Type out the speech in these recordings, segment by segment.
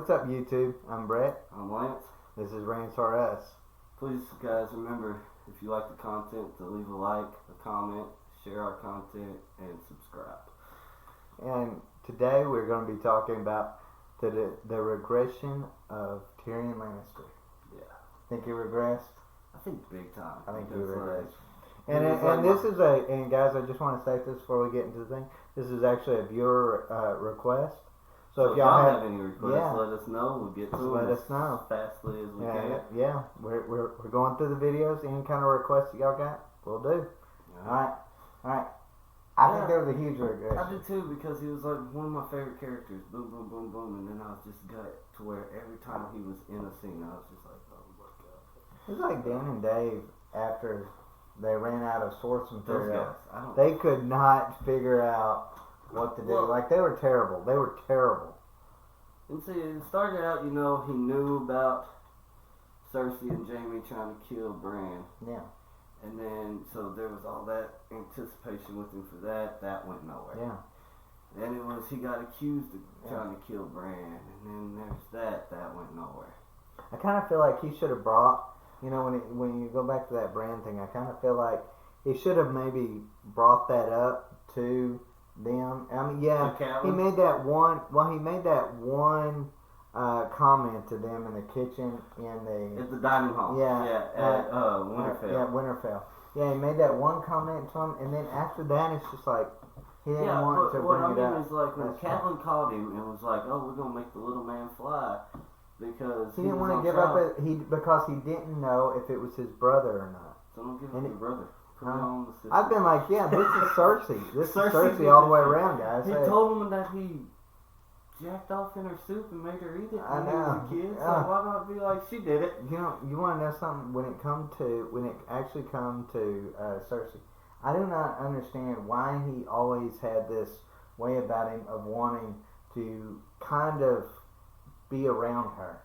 What's up, YouTube? I'm Brett. I'm Lance. This is Rants RS. Please, guys, remember, if you like the content, to leave a like, a comment, share our content, and subscribe. And today we're going to be talking about the regression of Tyrion Lannister. Yeah. Think he regressed? I think big time. I think he regressed. And this is and guys, I just want to state this before we get into the thing. This is actually a viewer request. So if y'all have any requests, let us know. We'll get to them let us know as fastly as we can. Yeah, we're going through the videos. Any kind of requests that y'all got, we'll do. All right. I think there was a huge regression. I did too, because he was like one of my favorite characters. Boom, boom, boom, boom, and then I was just got to where every time he was in a scene, I was just like, oh my god. It's like Dan and Dave after they ran out of source material. They could not figure out what to do. Like, they were terrible. And see, it started out, he knew about Cersei and Jaime trying to kill Bran. Yeah. And then, so there was all that anticipation with him for that. That went nowhere. Yeah. Then it was, he got accused of trying to kill Bran. And then there's that. That went nowhere. I kind of feel like he should have brought, when you go back to that Bran thing, I kind of feel like he should have maybe brought that up to them. I mean, yeah, he made that one. Well, he made that one comment to them in the kitchen at the dining hall. Yeah, at Winterfell. Yeah, Winterfell. Yeah, he made that one comment to him, and then after that, it's just like he didn't want to bring it up. What I mean is, like, when Catelyn called him and was like, "Oh, we're gonna make the little man fly," because he didn't want to give up because he didn't know if it was his brother or not. So don't give him your brother. I've been like, yeah, this is Cersei. This is Cersei all the way around, guys. He told him that he jacked off in her soup and made her eat it when he was a kid. So why not be like, she did it? You want to know something? When it actually come to Cersei, I do not understand why he always had this way about him of wanting to kind of be around her.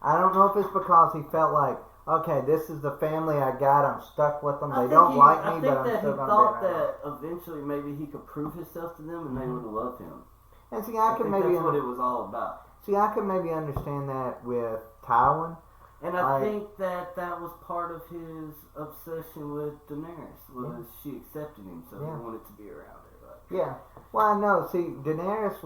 I don't know if it's because he felt like, okay, this is the family I got. I'm stuck with them. They don't like me, but I'm still going to be around. I think that he thought that eventually maybe he could prove himself to them and they would love him. And see, I think that's what it was all about. See, I could maybe understand that with Tywin. And I think that was part of his obsession with Daenerys, was she accepted him, so he wanted to be around her. Yeah. Well, no, see, Daenerys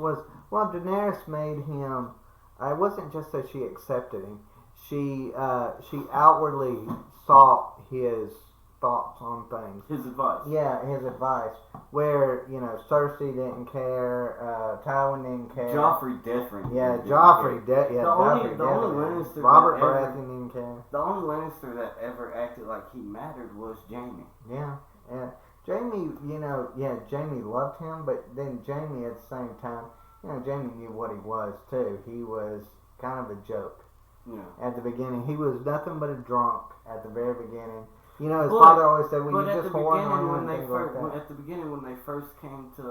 made him, it wasn't just that she accepted him. She outwardly sought his thoughts on things. His advice. Yeah, his advice. Where, Cersei didn't care, Tywin didn't care. Joffrey definitely. Yeah, Joffrey definitely. The only Lannister Robert Baratheon didn't care. The only Lannister that ever acted like he mattered was Jaime. Yeah. Jaime, Jaime loved him, but then Jaime at the same time, Jaime knew what he was too. He was kind of a joke. Yeah. At the beginning, he was nothing but a drunk at the very beginning. His father always said, "Well, you just horn on things like that." At the beginning, when they first came to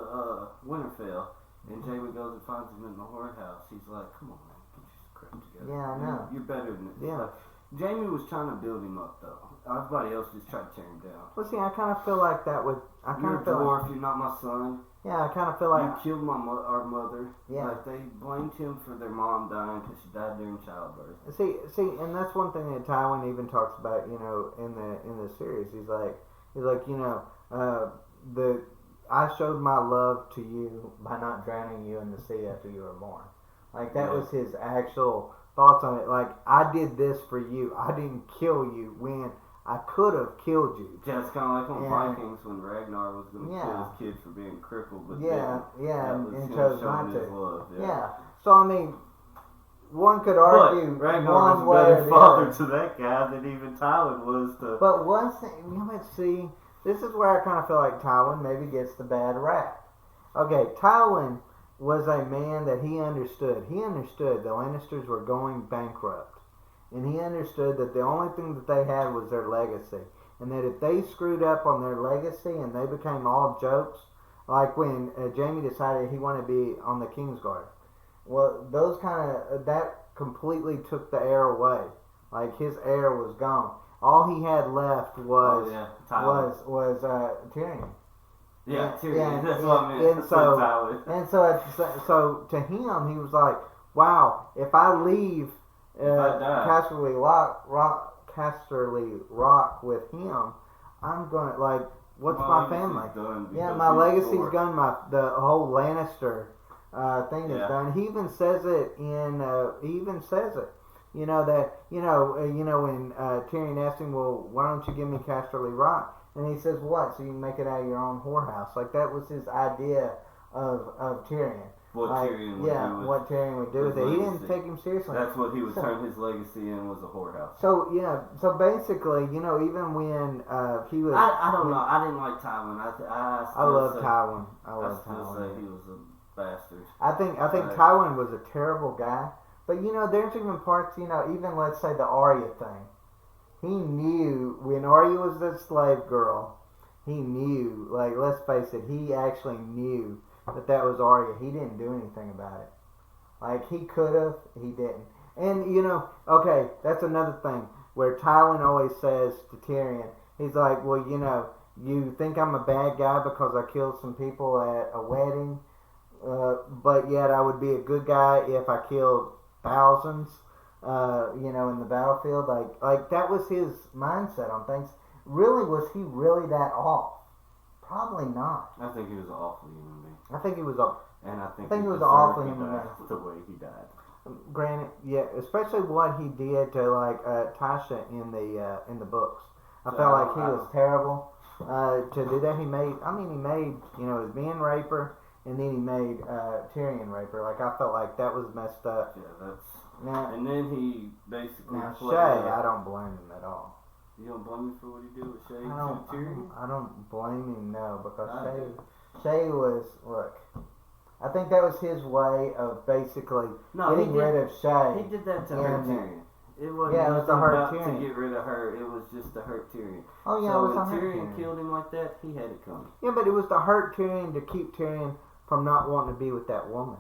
Winterfell, and Jaime goes and finds him in the whorehouse, he's like, "Come on, man, get your crap together. Yeah, I know. You're better than this." Yeah. Like, Jaime was trying to build him up, though. Everybody else just tried to tear him down. Well, see, I kind of feel like that would. You're a dwarf. You're not my son. Yeah, I kind of feel like you killed our mother. Yeah, like they blamed him for their mom dying because she died during childbirth. See, and that's one thing that Tywin even talks about. In the series, he's like, I showed my love to you by not drowning you in the sea after you were born. Like that was his actual thoughts on it. Like, I did this for you. I didn't kill you when I could have killed you. Yeah, it's kind of like on Vikings when Ragnar was going to kill his kid for being crippled, but and chose not to. Love, So I mean, one could argue Ragnar one was a way better father to that guy than even Tywin was to. But one thing, let's see. This is where I kind of feel like Tywin maybe gets the bad rap. Okay, Tywin was a man that he understood. He understood the Lannisters were going bankrupt. And he understood that the only thing that they had was their legacy. And that if they screwed up on their legacy and they became all jokes, like when Jaime decided he wanted to be on the Kingsguard. Well, that completely took the heir away. Like, his heir was gone. All he had left was Tyrion. Yeah, Tyrion. That's what I meant. And so to him, he was like, wow, if I leave die. Casterly Rock with him, I'm gonna like. What's my family? Yeah, my legacy's done. The whole Lannister thing is done. He even says it in. He even says it. You know that. When Tyrion asked him, "Well, why don't you give me Casterly Rock?" And he says, "What? So you can make it out of your own whorehouse?" Like that was his idea of Tyrion. What Tyrion would do with it. He didn't take him seriously. That's what he would turn his legacy in, was a whorehouse. So basically, even when he was, I don't know. I didn't like Tywin. I love Tywin. I still say he was a bastard. I think Tywin was a terrible guy. But there's even parts. Even let's say the Arya thing. He knew when Arya was the slave girl. He knew. Like, let's face it. He actually knew that was Arya. He didn't do anything about it. Like, he could have, he didn't. And, okay, that's another thing where Tywin always says to Tyrion, he's like, well, you think I'm a bad guy because I killed some people at a wedding, but yet I would be a good guy if I killed thousands, in the battlefield. Like that was his mindset on things. Really, was he really that off? Probably not. I think he was an awful human being. I think he was a. And I think he was an awful human being. The way he died. Granted, yeah, especially what he did to Tasha in the books. I felt like he was terrible to do that. He made his men rape her, and then he made Tyrion rape her. Like, I felt like that was messed up. Yeah, that's. And then he basically. Now Shay, I don't blame him at all. You don't blame me for what he did with Shay and Tyrion? I don't blame him, no, because Shay was, look, I think that was his way of basically getting rid of Shay. He did that to hurt Tyrion. It wasn't it was to hurt Tyrion. To get rid of her. It was just to hurt Tyrion. Oh, yeah, so it was when to hurt Tyrion killed him like that, he had it coming. Yeah, but it was to hurt Tyrion, to keep Tyrion from not wanting to be with that woman.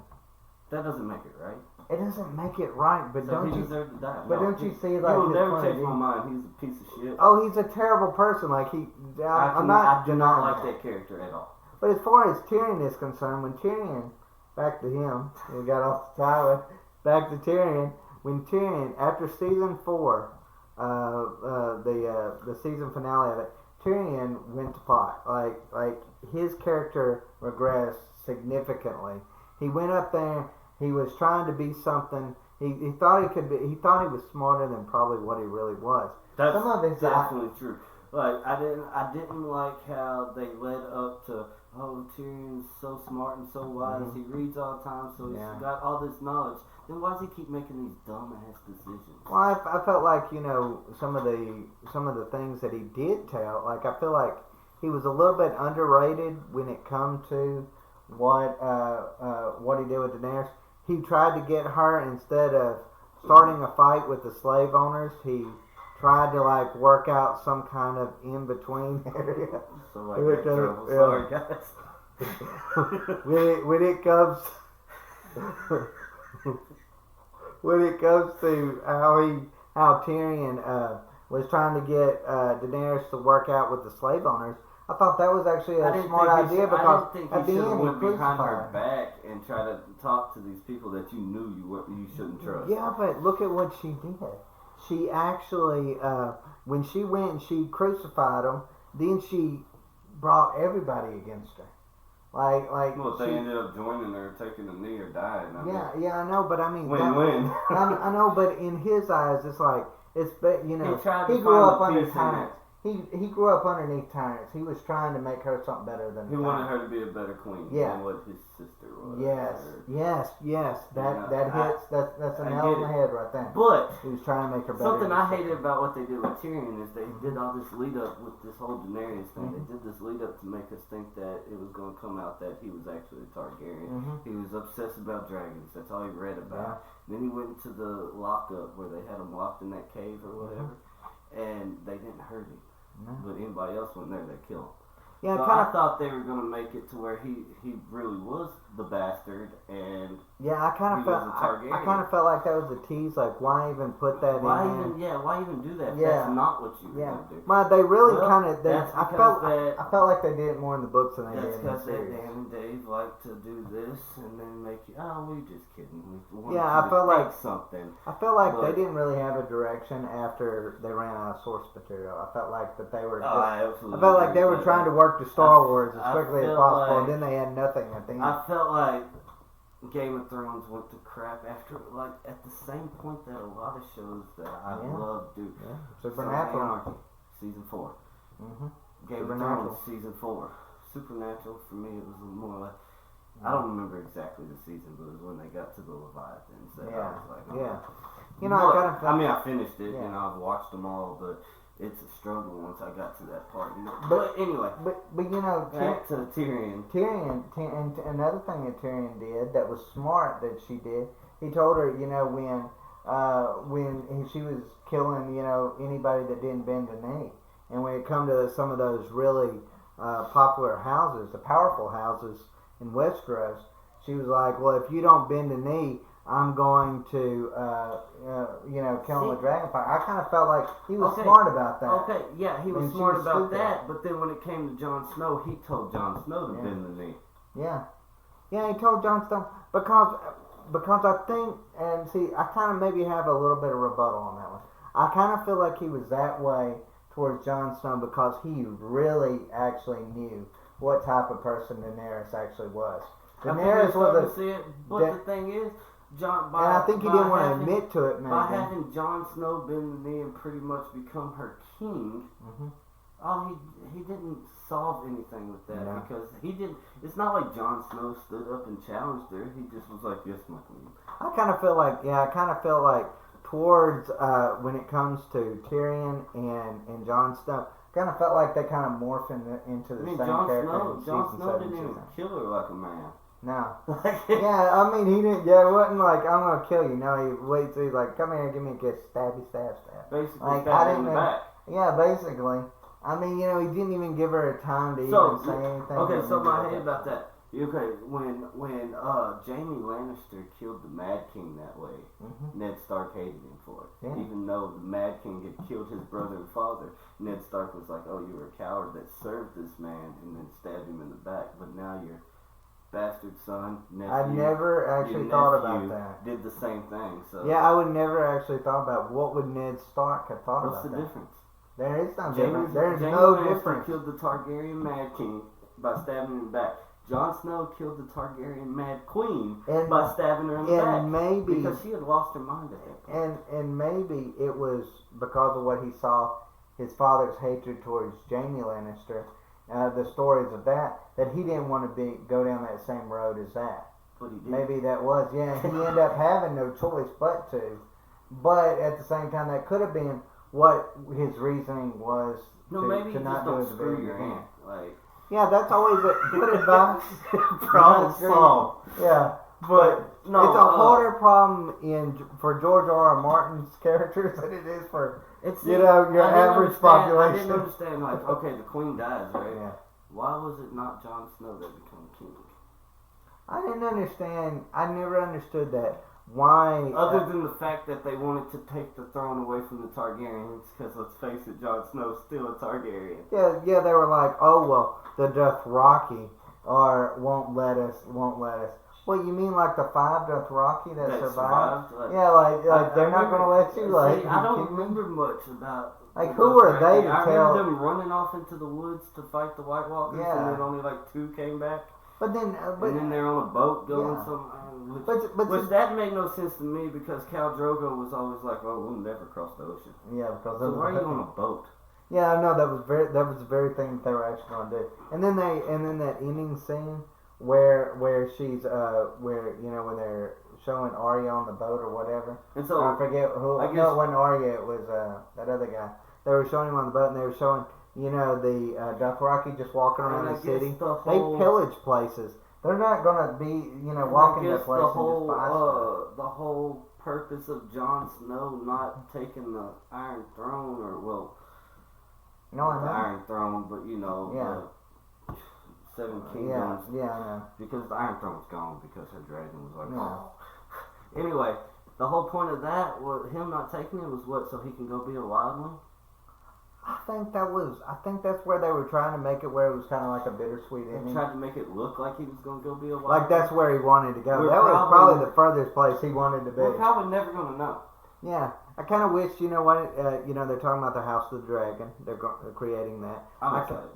That doesn't make it right. It doesn't make it right, but don't you deserve to die? But don't you see, like, you will never change my mind. He's a piece of shit. Oh, he's a terrible person. Like, I do not like that character at all. But as far as Tyrion is concerned, when Tyrion, back to him, we got off the Tyler, back to Tyrion. When Tyrion, after season 4, the season finale of it, Tyrion went to pot. Like his character regressed significantly. He went up there. He was trying to be something. He thought he could be. He thought he was smarter than probably what he really was. That's definitely true. Like, I didn't like how they led up to, Tyrion's so smart and so wise. Mm-hmm. He reads all the time, so he's got all this knowledge. Then why does he keep making these dumbass decisions? Well, I felt like some of the things that he did tell. Like, I feel like he was a little bit underrated when it come to what he did with Daenerys. He tried to get her, instead of starting a fight with the slave owners, he tried to work out some kind of in-between area. So sorry guys. when it comes to how Tyrion was trying to get Daenerys to work out with the slave owners, I thought that was actually a smart idea, because at the end he went behind her back and try to talk to these people that you knew you shouldn't trust. Yeah, but look at what she did. She actually, when she went and she crucified him, then she brought everybody against her. Well, they ended up joining her, taking a knee, or dying. I know, but I mean, win-win. I know, but in his eyes, it's like he grew up under tyrants. He grew up underneath tyrants. He was trying to make her something better than. He wanted her to be a better queen than what his sister was. Yes. That hits. That's a nail on the head right there. But he was trying to make her better. Something I hated about what they did with Tyrion is they did all this lead up with this whole Daenerys thing. Mm-hmm. They did this lead up to make us think that it was going to come out that he was actually a Targaryen. Mm-hmm. He was obsessed about dragons. That's all he read about. Yeah. Then he went into the lockup where they had him locked in that cave or whatever, and they didn't hurt him. No. But anybody else went there, they kill him. Yeah, so kind I of. thought they were gonna make it to where he really was the bastard, and Yeah, I kind of felt. I kind of felt like that was a tease. Like, why even put that in there? Yeah, why even do that? Yeah. That's not what you were gonna do. Well, they really Well, kind of. I felt like they did it more in the books than they did in the That's series. because Dan and Dave like to do this and then make you. Oh, we just kidding. I felt like something. I felt like they didn't really have a direction after they ran out of source material. I felt like that they were. I felt like they were trying to work to Star Wars as quickly as possible, and then they had nothing at the end. I felt like Game of Thrones went to crap after, like, at the same point that a lot of shows that I love do. Yeah. Supernatural. Anarchy, season 4. Mm-hmm. Game of Thrones, season 4. Supernatural, for me, it was more like, I don't remember exactly the season, but it was when they got to the Leviathans that I was like, You know, I finished it, and I've watched them all, but it's a struggle once I got to that part. You know? But anyway, but you know, back to Tyrion. And another thing that Tyrion did that was smart that she did. He told her, you know, when she was killing, you know, anybody that didn't bend the knee, and when it come to some of those really popular houses, the powerful houses in Westeros, she was like, well, if you don't bend the knee, I'm going to, you know, kill him with dragonfire. I kind of felt like he was smart about that. Okay, yeah, he was smart about that. But then when it came to Jon Snow, he told Jon Snow to bend the knee. Yeah, he told Jon Snow because I think, and see, I kind of maybe have a little bit of rebuttal on that one. I kind of feel like he was that way towards Jon Snow because he really actually knew what type of person Daenerys actually was. Daenerys was the thing is, and I think he didn't want to admit to it, maybe. By having Jon Snow bend the knee and pretty much become her king, he didn't solve anything with that because he didn't. It's not like Jon Snow stood up and challenged her. He just was like, "Yes, my queen." I kind of feel like towards when it comes to Tyrion and Jon Snow, kind of felt like they kind of morphed into the same character. Jon Snow didn't even kill her like a man. No. I mean, he didn't. Yeah, it wasn't like, I'm gonna kill you. No, he waits. He's like, come here, give me a kiss, stabby, stab. Basically, like, stab in the back. Yeah, basically. I mean, you know, he didn't even give her a time to even say anything. Okay, so my head about that. Okay, when Jaime Lannister killed the Mad King that way, Ned Stark hated him for it. Yeah. Even though the Mad King had killed his brother and father, Ned Stark was like, "Oh, you were a coward that served this man and then stabbed him in the back, but now you're." Bastard son, nephew. I never actually thought about that. Did the same thing. So yeah, I would never actually thought about what would Ned Stark have thought about that. What's the difference? There is no difference. There's no difference. Killed the Targaryen Mad King by stabbing him in the back. Jon Snow killed the Targaryen Mad Queen by stabbing her in the back. Maybe because she had lost her mind at that point. And maybe it was because of what he saw, his father's hatred towards Jaime Lannister. The stories of that he didn't want to go down that same road as that. But he did. Maybe that was, he ended up having no choice but to. But at the same time, that could have been what his reasoning was to not do don't screw your aunt. Like, yeah, that's always a good advice. Problem solved. Yeah. But no, it's a harder problem for George R.R. Martin's characters than it is for your average population. I didn't understand. Like, okay, the queen dies, right? Yeah. Why was it not Jon Snow that became king? I didn't understand. I never understood that. Why? Other than the fact that they wanted to take the throne away from the Targaryens, because let's face it, Jon Snow's still a Targaryen. Yeah. They were like, oh well, the Dothraki won't let us. Well, you mean like the 5 Dothraki that survived? Like they're not going to let you. I don't remember much about. Like, who were they to tell? I remember them running off into the woods to fight the White Walkers, and then only like 2 came back. But then they're on a boat going somewhere. Which that made no sense to me because Khal Drogo was always like, "Oh, we'll never cross the ocean." Yeah, because so why are you on a boat? Yeah, I know that was the very thing that they were actually going to do. And then that ending scene where she's when they're showing Arya on the boat or whatever. And so I forget who. No, it wasn't Arya. It was that other guy. They were showing him on the boat, and they were showing the Dothraki just walking around the city. They pillage places. They're not going to be walking to places and just buy stuff. The whole purpose of Jon Snow not taking the Iron Throne, or the Iron Throne, but Seven Kingdoms. Yeah, I know. Because the Iron Throne was gone because her dragon was like. Yeah. Anyway, the whole point of that was him not taking it was what, so he can go be a wildling. I think that's where they were trying to make it, where it was kind of like a bittersweet They ending. tried to make it look like he was going to go be a wildling. Like that's where he wanted to go. We're That was probably the furthest place he wanted to be. We're probably never going to know. Yeah, I kind of wish, you know what, they're talking about the House of the Dragon. They're creating that. I'm excited.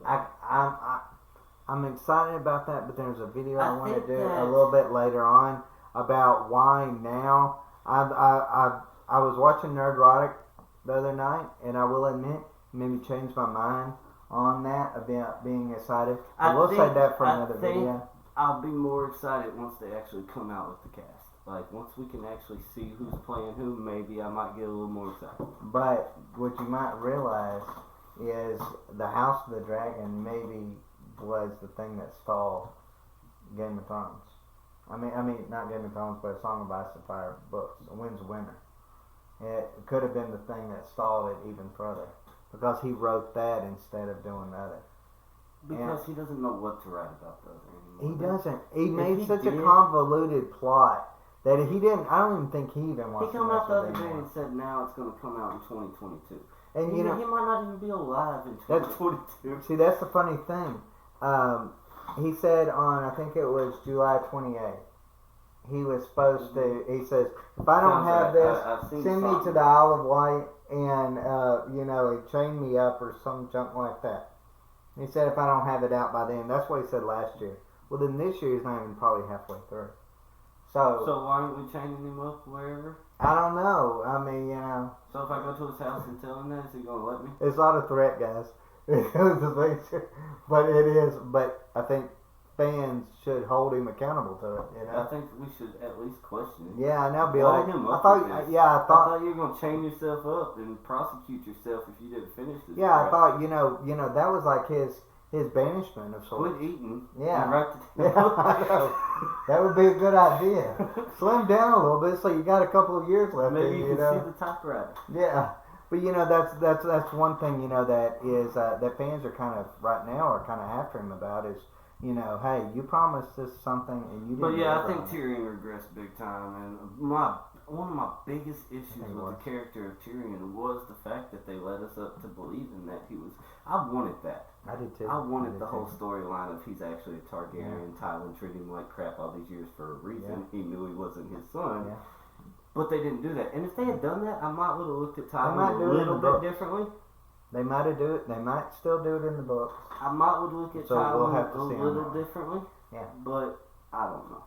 I'm excited about that, but there's a video I want to think do that- a little bit later on about why now. I was watching Nerdrotic the other night, and I will admit, it made me change my mind on that about being excited. I will say that for another video. I'll be more excited once they actually come out with the cast. Like, once we can actually see who's playing who, maybe I might get a little more excited. But what you might realize is the House of the Dragon maybe was the thing that stalled Game of Thrones. I mean, not Game of Thrones, but A Song of Ice and Fire books. A Wind's Winter. It could have been the thing that stalled it even further because he wrote that instead of doing the other. Because he doesn't know what to write about the other anymore. He doesn't. He made he such did, a convoluted plot that he didn't. I don't even think he even He wants to came mess out the with other day anymore. and said now it's going to come out in 2022. And he might not even be alive in 2022. See, that's the funny thing. He said on, I think it was July 28th, he was supposed to, he says, if I don't have this, send me to the Isle of Wight and, he chained me up or some junk like that. He said if I don't have it out by then, that's what he said last year. Well, then this year he's not even probably halfway through. So why aren't we chaining him up wherever? I don't know. I mean, So if I go to his house and tell him that, is he going to let me? it's not a threat, guys. But it is. But I think fans should hold him accountable to it. I think we should at least question it. Yeah, and that'd be Hold like him I up thought. with this. Yeah, I I thought. thought you were going to chain yourself up and prosecute yourself if you didn't finish this. Yeah, I crap. thought. You know that was like his banishment of sorts. Quit eating. Yeah. And write the Yeah, I know. That would be a good idea. Slim down a little bit so you got a couple of years left. Maybe in you can know. see the typewriter. Yeah, but that's one thing that is that fans are kind of right now are kind of after him about is hey, you promised us something and you didn't. But yeah, I deliver think on it. Tyrion regressed big time, and one of my biggest issues with the character of Tyrion was the fact that they led us up to believing that he was. I wanted that. I did too. I wanted the whole storyline of he's actually a Targaryen. Tywin treated him like crap all these years for a reason. Yeah. He knew he wasn't his son. Yeah. But they didn't do that. And if they had done that, I might would have looked at Tywin might a do it in little the bit book. differently. They might have do it. They might still do it in the books. I might would look at So we'll Tywin have to a see on little that. differently. Yeah. But I don't know.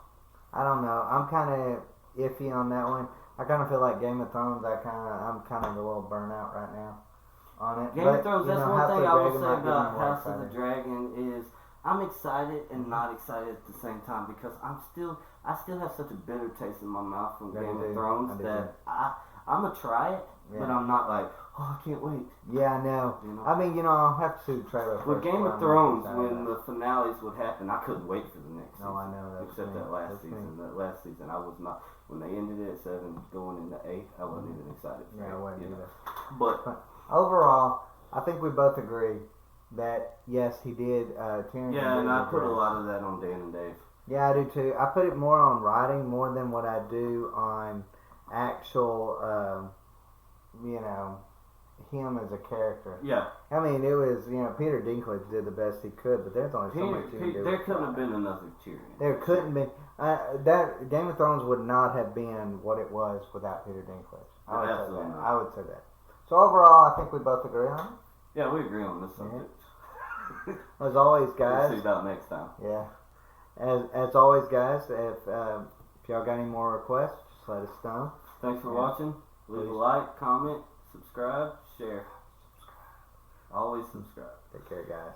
I don't know. I'm kind of iffy on that one. I kind of feel like Game of Thrones. I'm kind of a little burnt out right now on it. Game of Thrones, that's one House of thing the I will Dragon say might get me about more House of the excited. Dragon is I'm excited and not excited at the same time because I still have such a bitter taste in my mouth from Yeah, Game you of do. Thrones I do that I'm gonna try it, but I'm not like, oh, I can't wait. Yeah, I know. You know? I mean, I'll have to see the trailer first. With Game before of I'm Thrones, excited when about the finales would happen, I couldn't wait for the next season. No, I know. That's Except me. that last That's season. me. That last season, I was not. When they ended it at 7, going into 8, I wasn't even excited. For Yeah, I it, wasn't you know. either. But Overall, I think we both agree that yes, he did. Tyrion yeah, and I did put a regress. lot of that on Dan and Dave. Yeah, I do too. I put it more on writing more than what I do on actual, him as a character. Yeah. I mean, it was, Peter Dinklage did the best he could, but there's only so much you can do. There with couldn't have writing. been another Tyrion. There couldn't be. That Game of Thrones would not have been what it was without Peter Dinklage. Absolutely not. I would say that. So overall, I think we both agree on it. Yeah, we agree on this subject. As always, guys. We'll see about next time. Yeah. As always, guys, if y'all got any more requests, just let us know. Thanks for watching. Leave a like, comment, subscribe, share. Always subscribe. Take care, guys.